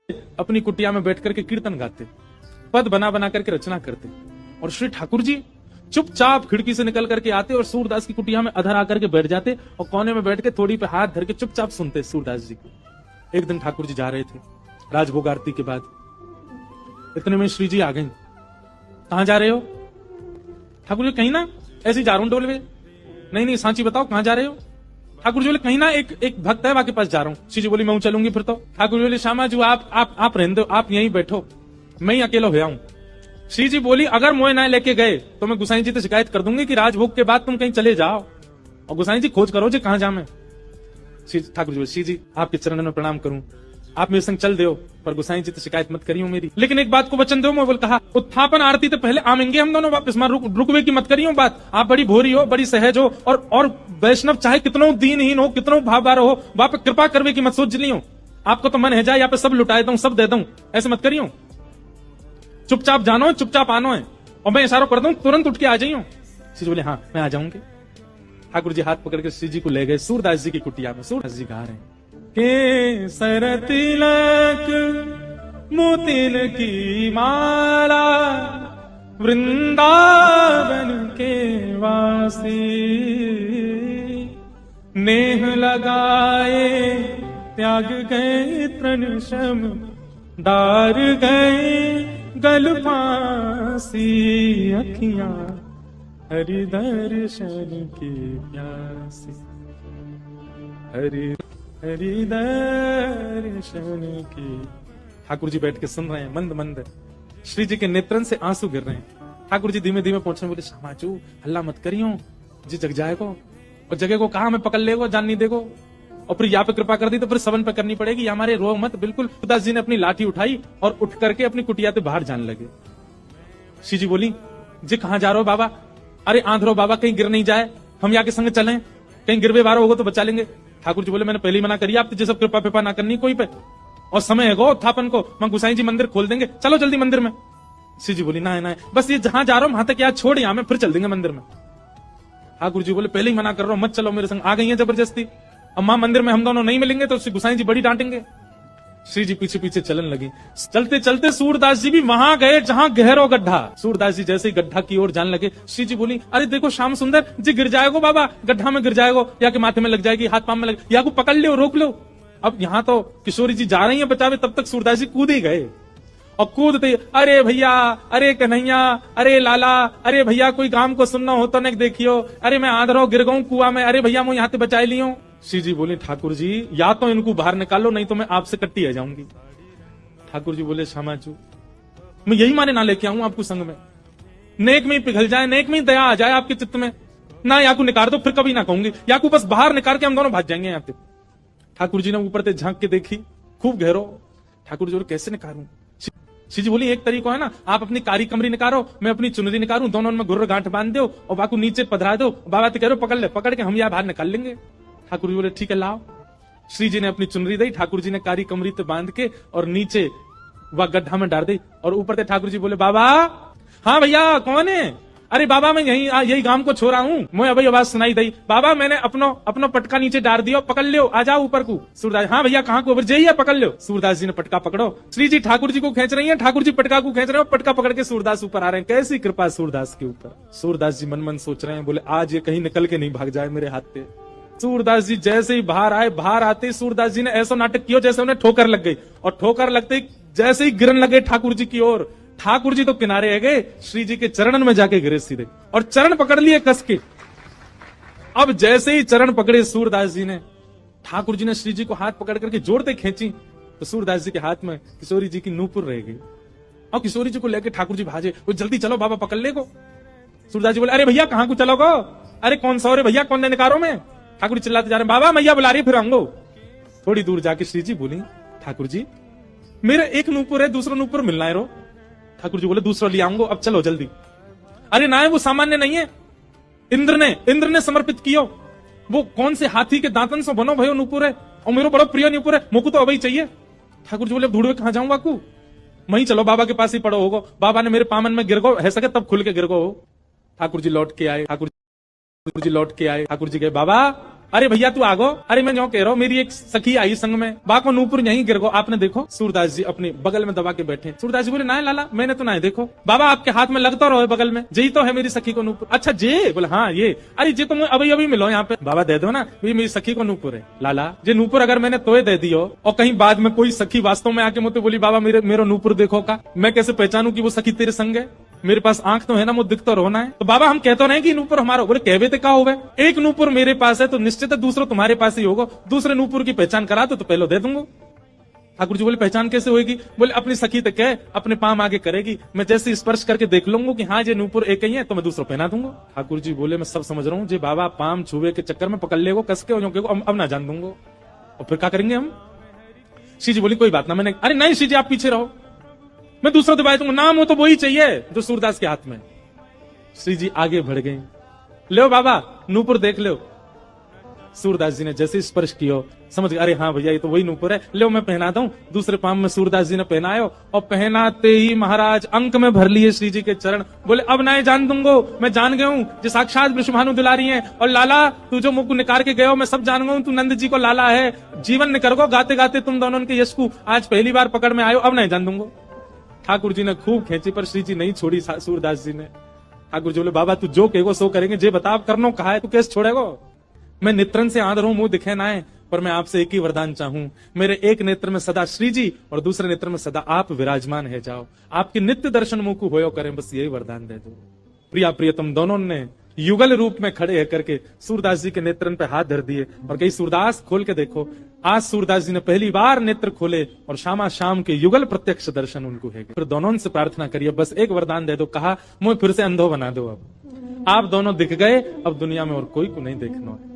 अपनी कुटिया में बैठ करके कीर्तन गाते, पद बना बना करके रचना करते, और श्री ठाकुर जी चुपचाप खिड़की से निकल करके आते और सूरदास की कुटिया में अधर आकर के बैठ जाते और कोने में बैठ के थोड़ी पे हाथ धर के चुपचाप सुनते सूरदास जी को। एक दिन ठाकुर जी जा रहे थे राजभोग आरती के बाद, इतने में श्री जी आ गई। कहां जा रहे हो? ठाकुर जी कहीं ना ऐसे ही जा रहा हूं डोल में। नहीं नहीं सांची बताओ कहां जा रहे हो? ठाकुर जी बोले कहीं ना एक भक्त है वहां के पास जा रहा हूं। श्री जी बोली मैं चलूंगी फिर तो। ठाकुर जी बोले श्यामा जी आप रहने दो, आप यहीं बैठो, मैं ही अकेला हो हूं। श्री जी बोली अगर मोए ना लेके गए तो मैं गुसाई जी से शिकायत कर दूंगी कि राजभोग के बाद तुम कहीं चले जाओ और गुसाई जी खोज करो जी कहां जा मैं। ठाकुर जी बोले श्री जी आपके चरणों में प्रणाम करूं, आप मेरे संग चल दो, पर गुसाई जी तो शिकायत मत करियो मेरी, लेकिन एक बात को वचन दो। मैं बोल कहा उत्थापन आरती तो पहले आमेंगे हम दोनों वापस, मां रुकवे की मत करियो बात। आप बड़ी भोरी हो, बड़ी सहज हो, और वैष्णव चाहे कितनों दीनहीन हो, कितनों भावबार हो, वहां पे कृपा करवे की मत सोच लियो। आपको तो मन है जाए यहाँ पे सब लुटाए दूं, सब दे दूं, ऐसे मत करियो। चुपचाप जानो, चुपचाप आनो है, और मैं इशारा कर दूं तुरंत उठ के आ जाइयो। श्री जी बोले हाँ मैं आ जाऊंगी। ठाकुर जी हाथ पकड़ के श्री जी को ले गए सूरदास जी की कुटिया में। सूरदास जी गा रहे हैं के सर तिलक मोतिन की माला वृंदावन के वासी, नेह लगाए त्याग गए तृण शम दार गए गल फांसी, अखियां हरि दर्शन की प्यासी, हरि दर्शन की। ठाकुर जी बैठ के सुन रहे हैं मंद मंद, श्री जी के नेत्रन से आंसू गिर रहे हैं। ठाकुर जी धीमे धीमे पहुंचने बोले श्यामाचू हल्ला मत करियो जी, जग जाएगो, और जगह को कहा हमें पकड़ लेगो, जान नहीं देगो, और फिर यहाँ पे कृपा कर दी तो फिर सवन पे करनी पड़ेगी, हमारे रो मत। बिल्कुल सूरदास जी ने अपनी लाठी उठाई और उठ करके अपनी कुटिया से बाहर जाने लगे। श्री जी बोली जी कहां जा रहे हो बाबा? अरे आंधरो बाबा कहीं गिर नहीं जाए, हम यहाँ के संग चलें, कहीं गिरवे बारो होगा तो बचा लेंगे। ठाकुर जी बोले मैंने पहले ही मना करी आप जैसे कृपा पिपा ना करनी कोई पे, और समय है गो उत्थापन को, मैं गुसाई जी मंदिर खोल देंगे, चलो जल्दी मंदिर में। श्री जी बोली ना ना बस ये जहां जा रहा हूं वहां तक याद छोड़, यहां में फिर चल देंगे मंदिर में। ठाकुर जी बोले पहले ही मना कर रहा हूं मत चलो मेरे संग। आ गई है जबरदस्ती, अब मां मंदिर में हम दोनों नहीं मिलेंगे तो गुसाई जी बड़ी डांटेंगे। श्री जी पीछे पीछे चलन लगी। चलते चलते सूरदास जी भी वहां गए जहां गहरो गड्ढा। सूरदास जी जैसे ही गड्ढा की ओर जाने लगे, श्री जी बोली अरे देखो श्याम सुंदर जी गिर जाएगो बाबा, गड्ढा में गिर जाएगो, या के माथे में लग जाएगी, हाथ पांव में लग, या को पकड़ लो रोक लो। अब यहाँ तो किशोरी जी जा रही है बचावे, तब तक सूरदास जी कूद ही गए, और कूदते अरे भैया, अरे कन्हैया, अरे लाला, अरे भैया कोई काम को सुनना हो तो नहीं देखियो, अरे मैं आंधरो गिर गऊं कुआ में, अरे भैया मैं यहाँ से बचाई लियो। श्री जी बोले ठाकुर जी या तो इनको बाहर निकालो नहीं तो मैं आपसे कट्टी आ जाऊंगी। ठाकुर जी बोले श्यामाचू मैं यही माने ना लेके आऊं आपको संग में, नेक में ही पिघल जाए, नेक में ही दया आ जाए आपके चित्त में ना, या को निकाल दो फिर कभी ना कहूंगी, या को बस बाहर निकाल के हम दोनों भाग जाएंगे यहाँ पे। ठाकुर जी ने ऊपर से झांक के देखी खूब गहरो। ठाकुर जी बोले कैसे निकालूं? श्री जी बोली एक तरीका है ना, आप अपनी कारी कमरी निकालो, मैं अपनी चुनरी निकालूं, दोनों में गुर्र गांठ बांध दो और बाकू नीचे पधरा दो, बाबा तो कह रहे पकड़ ले, पकड़ के हम यहाँ बाहर निकाल लेंगे। ठाकुर जी बोले ठीक है लाओ। श्री जी ने अपनी चुनरी दी, ठाकुर जी ने कारी कमरी पे बांध के और नीचे वह गड्ढा में डाल दी, और ऊपर से ठाकुर जी बोले बाबा हाँ भैया कौन है? अरे बाबा मैं यही गांव को छोड़ा हूँ, मैं अभी आवाज सुनाई दी, बाबा मैंने अपनो पटका नीचे डाल दियो, पकड़ लो आ जाओ ऊपर को। सूरदास हाँ भैया कहाँ को जाइए पकड़ लो। सूरदास जी ने पटका पकड़ो, श्री जी ठाकुर जी को खींच रही है, ठाकुर जी पटका को खींच रहे हो, पटका पकड़ के सूरदास ऊपर आ रहे हैं। कैसी कृपा सूरदास के ऊपर। सूरदास जी मन मन सोच रहे हैं बोले आज ये कहीं निकल के नहीं भाग जाए मेरे हाथ पे। सूरदास जी जैसे ही बाहर आए, बाहर आते सूरदास जी ने ऐसा नाटक किया जैसे उन्हें ठोकर लग गई, और ठोकर लगते जैसे ही गिरन लगे ठाकुर जी की ओर, ठाकुर जी तो किनारे है गए, श्री जी के चरणन में जाके गिरे सीधे, और चरण पकड़ लिए कस के। अब जैसे ही चरण पकड़े सूरदास जी ने, ठाकुर जी ने श्री जी को हाथ पकड़ करके जोड़ते खींची, तो सूरदास जी के हाथ में किशोरी जी की नूपुर रह गई, और किशोरी जी को लेकर ठाकुर जी भाजे, वो जल्दी चलो बाबा पकड़ ले को। सूरदास जी बोले अरे भैया कहां को चलोगो? अरे कौन सा? अरे भैया कौन ने निकारो में? ठाकुर जी चिल्लाते जा रहे बाबा मैया बुला रही फिर आऊंगो। थोड़ी दूर जाके श्री जी बोली ठाकुर जी मेरे एक नूपुर है, दूसरा नूपुर मिलना है रो। ठाकुर जी बोले दूसरा ले आऊंगो, अब चलो जल्दी। अरे ना वो सामान्य नहीं है, इंद्र ने समर्पित कियो, वो कौन से हाथी के दांतन से बनो भयो नूपुर है, और मेरा बड़ा प्रिय नूपुर है, मुझको तो अभी चाहिए। ठाकुर जी बोले ढूंढवे कहां जाऊंगा कू, वहीं चलो बाबा के पास ही पड़ो होगो, बाबा ने मेरे पामन में गिर गो है सके तब खुल के गिर गो। ठाकुर जी लौट के आए, ठाकुर जी लौट के आए, ठाकुर जी कहे बाबा अरे भैया तू आगो, अरे मैं जो कह रहा हूँ मेरी एक सखी आई संग में, बा को नूपुर यहीं गिर गो। आपने देखो सूरदास जी अपने बगल में दबा के बैठे। सूरदास जी बोले ना लाला मैंने तो ना देखो। बाबा आपके हाथ में लगता रहो बगल में, यही तो है मेरी सखी को नूपुर। अच्छा जे बोले हाँ ये, अरे जे तुम अभी अभी मिलो यहाँ पे। बाबा दे दो ना, ये मेरी सखी को नूपुर है। लाला जे नूपुर अगर मैंने तोय दे दियो और कहीं बाद में कोई सखी वास्तव में आके मुझे बोली बाबा मेरा नूपुर देखो का, मैं कैसे पहचानू कि वो सखी तेरे संग है? मेरे पास आंख तो है ना, मुझे दिख तो रोना है। तो बाबा हम कहते रहे कि नूपुर हमारा, बोले कहवे तो का होवे, एक नूपुर मेरे पास है तो निश्चित है दूसरा तुम्हारे पास ही होगा। दूसरे नूपुर की पहचान करा तो पहले दे दूंगा। ठाकुर जी बोले पहचान कैसे होगी? बोले अपनी सखी तक है, अपने पाम आगे करेगी, मैं जैसे स्पर्श करके देख लूंगा कि हाँ ये नूपुर एक ही है तो मैं दूसरा पहना दूंगा। ठाकुर जी बोले मैं सब समझ रहा हूँ, जे बाबा पाम छुए के चक्कर में पकड़ लेगो कस के, अब ना जान दूंगा। और फिर क्या करेंगे हम? श्री जी बोली कोई बात ना, मैंने अरे नहीं श्री जी आप पीछे रहो, मैं दूसरा दबाई दूंगा, नाम हो तो वही चाहिए जो सूरदास के हाथ में। श्री जी आगे बढ़ गए, लो बाबा नूपुर देख लो। सूरदास जी ने जैसे स्पर्श किया समझ गए, अरे हाँ भैया ये तो वही नूपुर है, लो मैं पहना दूं। दूसरे पाम में सूरदास जी ने पहनायो और पहनाते ही महाराज अंक में भर लिए श्री जी के चरण। बोले अब ना जान दूंगो, मैं जान गया हूं जो साक्षात विश्वभानु दुलारी हैं, और लाला तू जो मुख निकाल के गयो मैं सब जान गया हूं, तू नंद जी को लाला है, जीवन निकर गो गाते गाते तुम दोनों के यश को आज पहली बार पकड़ में आयो, अब नहीं जान दूंगो। ठाकुर जी ने खूब खेची पर श्री जी नहीं छोड़ी सूरदास जी ने। ठाकुर जी बोले बाबा तू जो कहेगो सो करेंगे, जे बताओ करनो कहा है, तू कैसे छोड़ेगो? मैं नेत्रन से आंध हूं, मुंह दिखे ना है, पर मैं आपसे एक ही वरदान चाहूं, मेरे एक नेत्र में सदा श्री जी और दूसरे नेत्र में सदा आप विराजमान है जाओ, आपके नित्य दर्शन मुंह को होयो करें, बस यही वरदान दे दो। प्रिया प्रियतम दोनों ने युगल रूप में खड़े है करके सूरदास जी के नेत्रन पे हाथ धर दिए और कही सूरदास खोल के देखो। आज सूरदास जी ने पहली बार नेत्र खोले और शामा शाम के युगल प्रत्यक्ष दर्शन उनको है। फिर दोनों से प्रार्थना करिए बस एक वरदान दे दो, कहा मुझे फिर से अंधो बना दो, अब आप दोनों दिख गए, अब दुनिया में और कोई को नहीं देखना है।